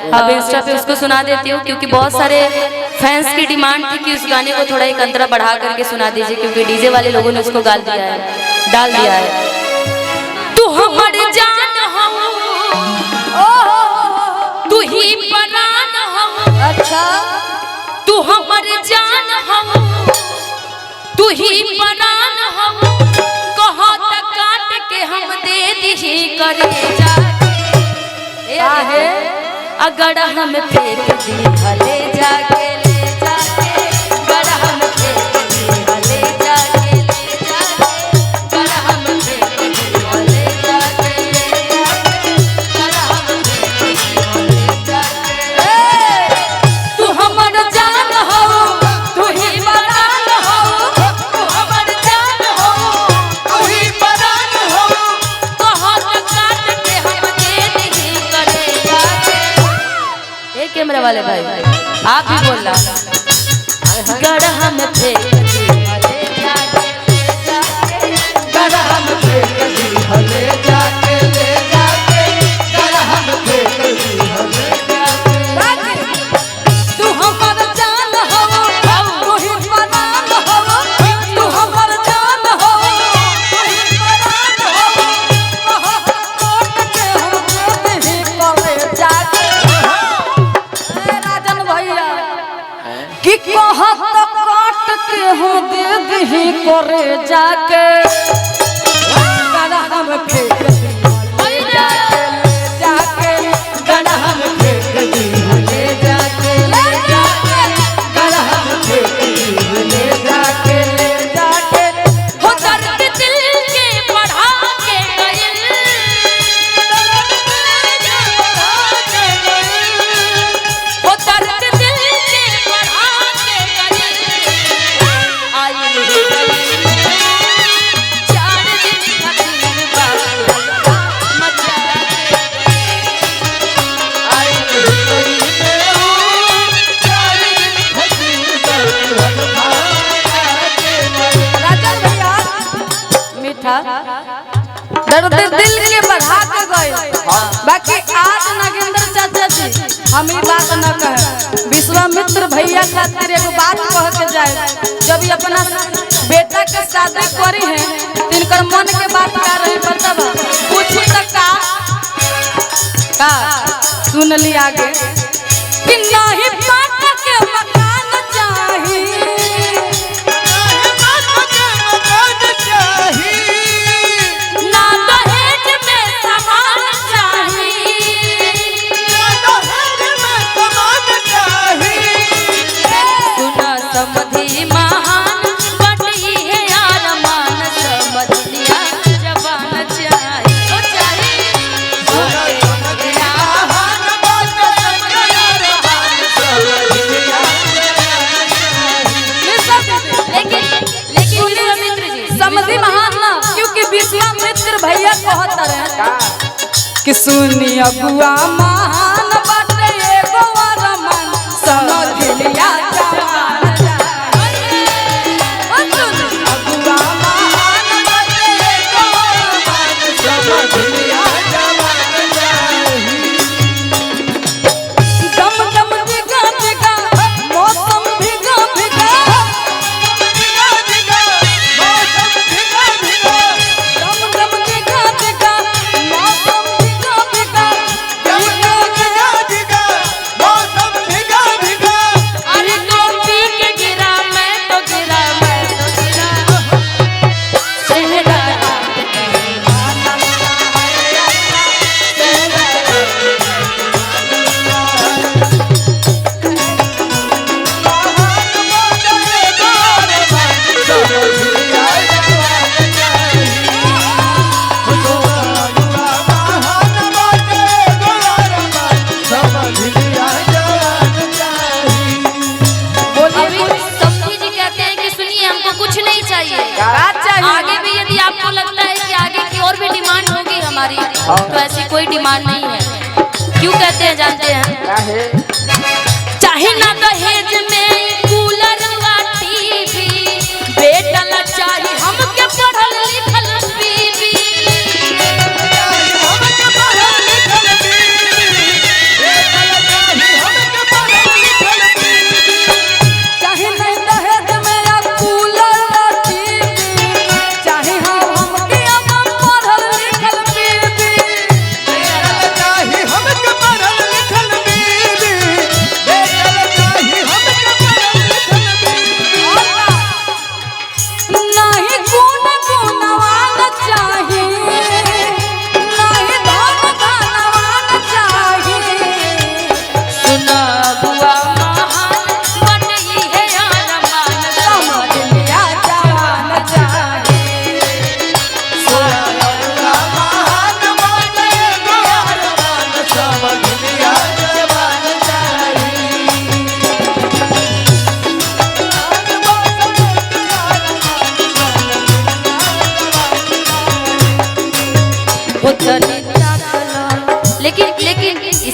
अब इंस्टा पे उसको सुना देती हूँ क्योंकि बहुत सारे फैंस की डिमांड थी कि उस गाने को थोड़ा एक अंतरा बढ़ा करके सुना दीजिए क्योंकि डीजे वाले लोगों ने उसको डाल दिया है। तू हमारे जान हो, तू ही परान हो, अच्छा तू हमारे जान हो, तू ही परान हो, कहो तक काट के हम दे दी करे जाके अगर हम फेंक दी भले जाके ले जाके, अगर हम फेंक दी भले जाके ले जाके, अगर हम फेंक दी भले जाके ले जाके, अगर हम फेंक दी भले जाके। तू हमर जान हो, तू ही परान हो, तू हमर जान हो, तू ही परान हो, कहो तक काट के हम दे दी करे जाके। कैमरा वाले भाई आप भी बोल रहा गड़ हम फेंक दी भले जाके ले जाके, गड़ हम फेंक दी भले जाके ले जाके, गड़ हम फेंक दी भले जाके। तू हमर जान हो, तू ही परान हो, तू हमर जान हो, तू ही परान हो, कहो कोट के हम दे करे जाके। कि कहत काट के हो दे दी करे जाके, गड़ा हम फेंक दी जाके, गड़ा हम फेंक दी ले जाके ले जाके, गड़ा हम फेंक दी ले जाके ले जाके। हो दर्द दिल के बढ़ा के गइल, हो दर्द दिल के बढ़ा के गइल, आई चार दिन खातिर बाबा मचा के, आई चार दिन खातिर बाबा राजा भैया मीठा दर्द दिल के बढ़ा के गए। बाकी आज नागेंद्र चाचा जी हम ही बात न कहे, विश्वामित्र भैया खातिर एगो बात कह के जाए। जब ये अपना बेटा के शादी करी है तिनकर मन के बात कर रहे बताब कुछ तक का सुन ली आगे कि नहीं पाट के मकान चाहिए, ना दहेज में सामान चाहिए, सुना समधी महान बटी है यार मान, समझ लिया जवान चाहिए ओ चाहिए लेकिन समधी महान ना क्योंकि विश्वामित्र भैया कहत रहे कि सुनी अगुआ महान बाटे एगो वरमान, समझ लिया जवान चाहिए। ओ सुनी अगुआ महान बाटे एगो वरमान, समझ लिया जवान चाहिए। दम दम भिगा भिगा मौसम भिगा भिगा, दम दम भिगा भिगा मौसम भिगा भिगा, अरे टोपी के गिरा मैं तो गिरा, मैं तो गिरा सेहरा समधी जी कहते हैं कि सुनिए हमको कुछ नहीं चाहिए, आगे भी यदि आपको लगता है कि आगे की और भी डिमांड होगी हमारी तो ऐसी कोई डिमांड नहीं है। क्यों कहते हैं जानते हैं? चाहे ना दहेज में कूलर वा टीवी, बेटा ला चाहिए हमके पढ़ल लिखल बीबी, हमके पढ़ल लिखल बीबी,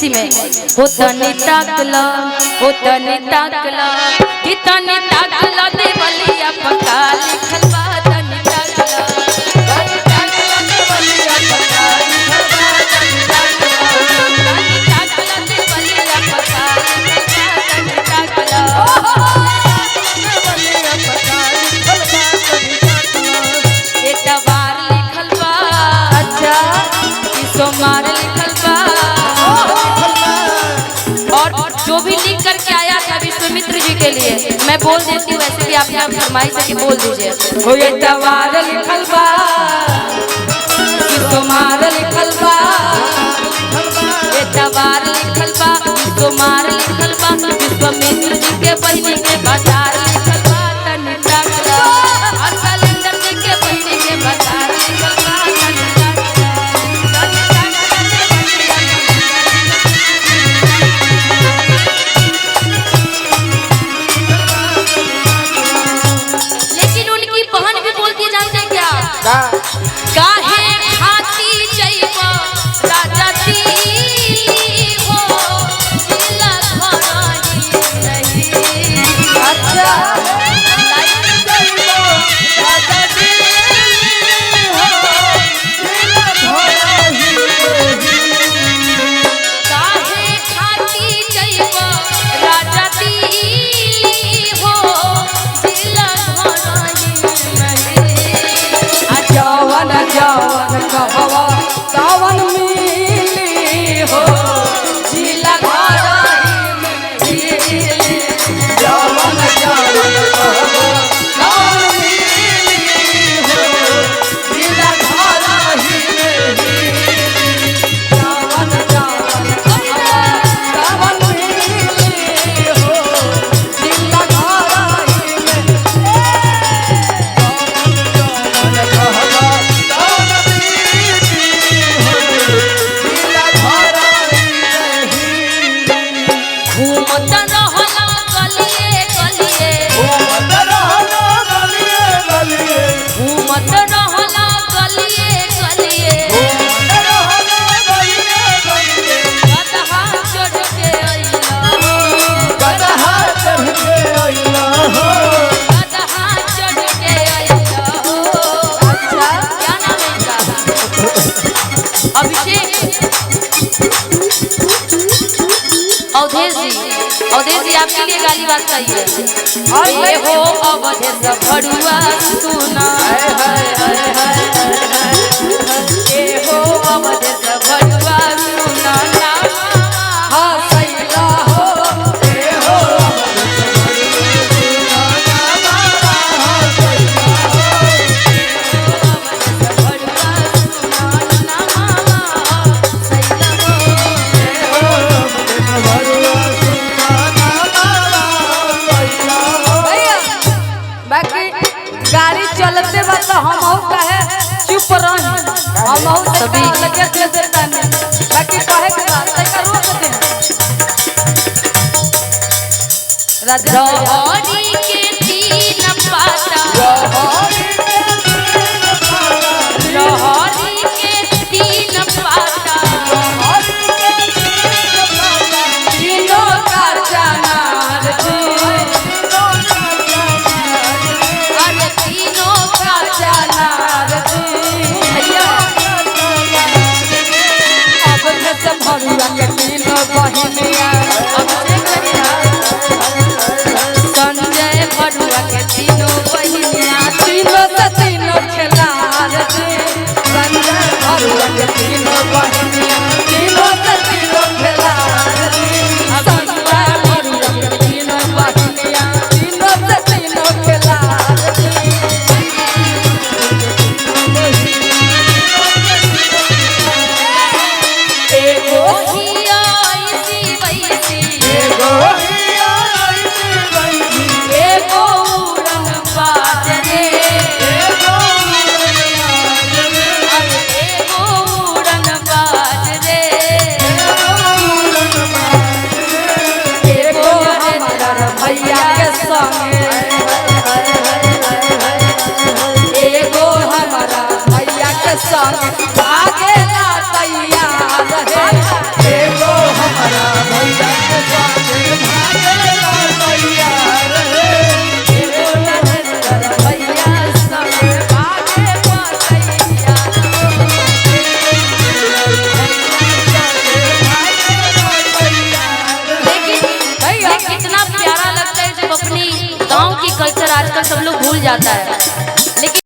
इसी में हो तनी ताकला कि तनी ताकला देवलिया पका लिखल बा तनी ताकला देवलिया पका लिखल बा तनी ताकला देवलिया पका लिखल बा तनी ताकला देवलिया पका लिखल बा तनी ताकला एतवार लिखल बा अच्छा कि सोमवार लिखल बा और जो भी लिख करके आया था विश्वामित्र जी के लिए मैं बोल देती हूँ, वैसे भी आप यहाँ फरमाइश है कि बोल दीजिए। हो ये तवार लिखल बा कि सोमवार लिखल बा, ये तवार लिखल बा सोमवार लिखल बा विश्वामित्र जी के बहिनी के बाजार लिखल बा तनी ताकला और कैलेंडर जी के बहिनी के बाजार लिखल बा तनी काहे खाती जइबो राजा दिल्ली हो जिला घरही नहीं अच्छा जइबो राजा दिल्ली हो जिला घरही काहे खाती जइबो राजा दिल्ली हो जिला घरही नहीं जवन जवन कहवा सावन मिली हो जिला घरही में मिली जवन जवन कहवा सावन मिली हो जिला घरही में मिली जवन जवन कहवा सावन मिली हो जिला घरही अवधेश जी आपके लिए गाली बात चाहिए और ये हो अवधेश भड़ुआ सुना ये हो अवधेश भड़ुआ सुना हाँ सैला हो ये हो गाड़ी चलते बा तो हम कहे चुप रही हम सभी लगे दे देता नहीं बाकी कहे के बात तक रोक दे राजहरी के तीन पाता रहरी के तीन पाता तीनों का चनार भरुआ के तीनों बहिनिया संजय भरुआ के तीनों बहिनिया तीनों से तीनों खिलाड़ संजय भरुआ के तीनों बहिनिया तीनों से तीनों खिलाड़ संजय भरुआ के तीनों बहिनिया तीनों से तीनों खिलाड़ एगो हिया इसी जाता है।